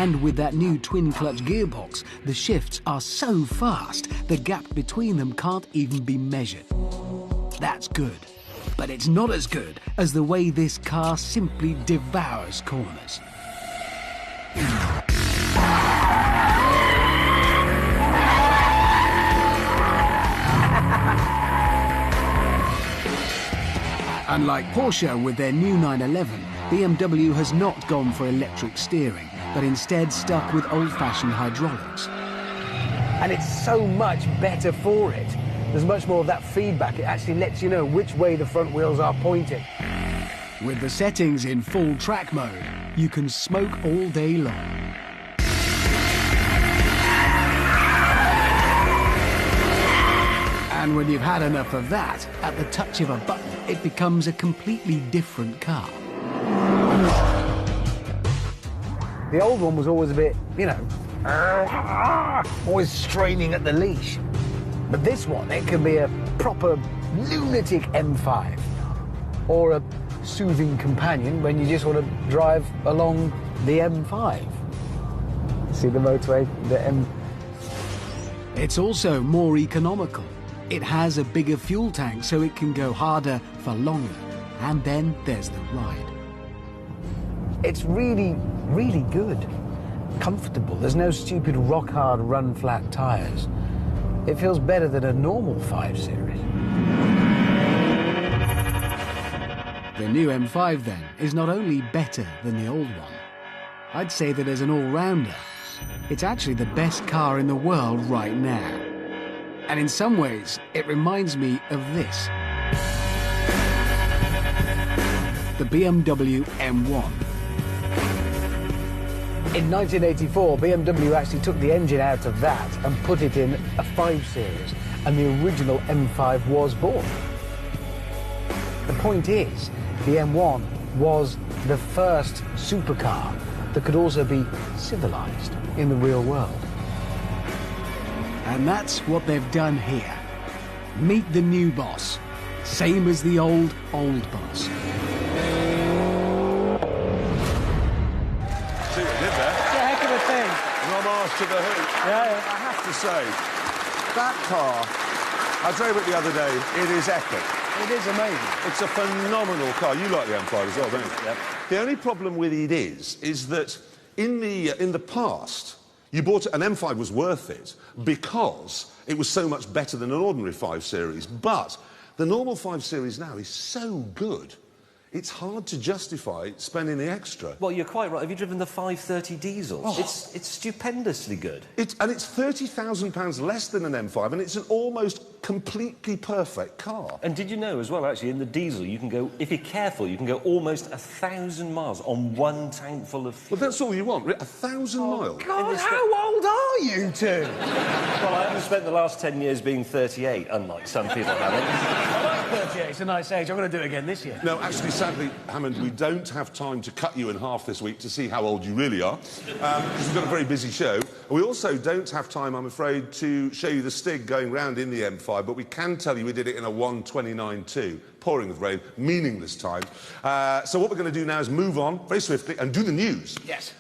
And with that new twin-clutch gearbox, the shifts are so fast, the gap between them can't even be measured. That's good. But it's not as good as the way this car simply devours corners. Unlike Porsche with their new 911, BMW has not gone for electric steering, but instead stuck with old-fashioned hydraulics. And it's so much better for it. There's much more of that feedback. It actually lets you know which way the front wheels are pointing. With the settings in full track mode, you can smoke all day long. And when you've had enough of that, at the touch of a button, it becomes a completely different car. The old one was always a bit, you know, always straining at the leash. But this one, it can be a proper lunatic M5 or a soothing companion when you just want to drive along the M5. See the motorway, the M... It's also more economical. It has a bigger fuel tank so it can go harder for longer. And then there's the ride. It's really, really good. Comfortable. There's no stupid rock-hard run-flat tyres. It feels better than a normal 5 Series. The new M5, then, is not only better than the old one. I'd say that as an all-rounder, it's actually the best car in the world right now. And in some ways, it reminds me of this. The BMW M1. In 1984, BMW actually took the engine out of that and put it in a 5 Series, and the original M5 was born. The point is, the M1 was the first supercar that could also be civilized in the real world. And that's what they've done here. Meet the new boss, same as the old boss. See what you did there? It's a heck of a thing. An homage to the hoop. Yeah. I have to say, that car, I drove it the other day, it is epic. It is amazing. It's a phenomenal car. You like the M5 as well, don't you? Yep. The only problem with it is that in the past, you bought an M5 was worth it because it was so much better than an ordinary 5 Series. But the normal 5 Series now is so good, it's hard to justify spending the extra. Well, you're quite right. Have you driven the 530 diesel? Oh. It's stupendously good. It's £30,000 less than an M5, and it's an almost completely perfect car. And did you know as well, actually, in the diesel, you can go, if you're careful, you can go almost 1,000 miles on one tank full of fuel. Well, that's all you want, 1,000 miles. God, how old are you two? Well, I haven't spent the last 10 years being 38, unlike some people haven't. 38, it's a nice age. I'm going to do it again this year. No, actually, sadly, Hammond, we don't have time to cut you in half this week to see how old you really are, because we've got a very busy show. We also don't have time, I'm afraid, to show you the Stig going round in the M5, but we can tell you we did it in a 1:29.2, pouring with rain, meaningless time. So what we're going to do now is move on very swiftly and do the news. Yes.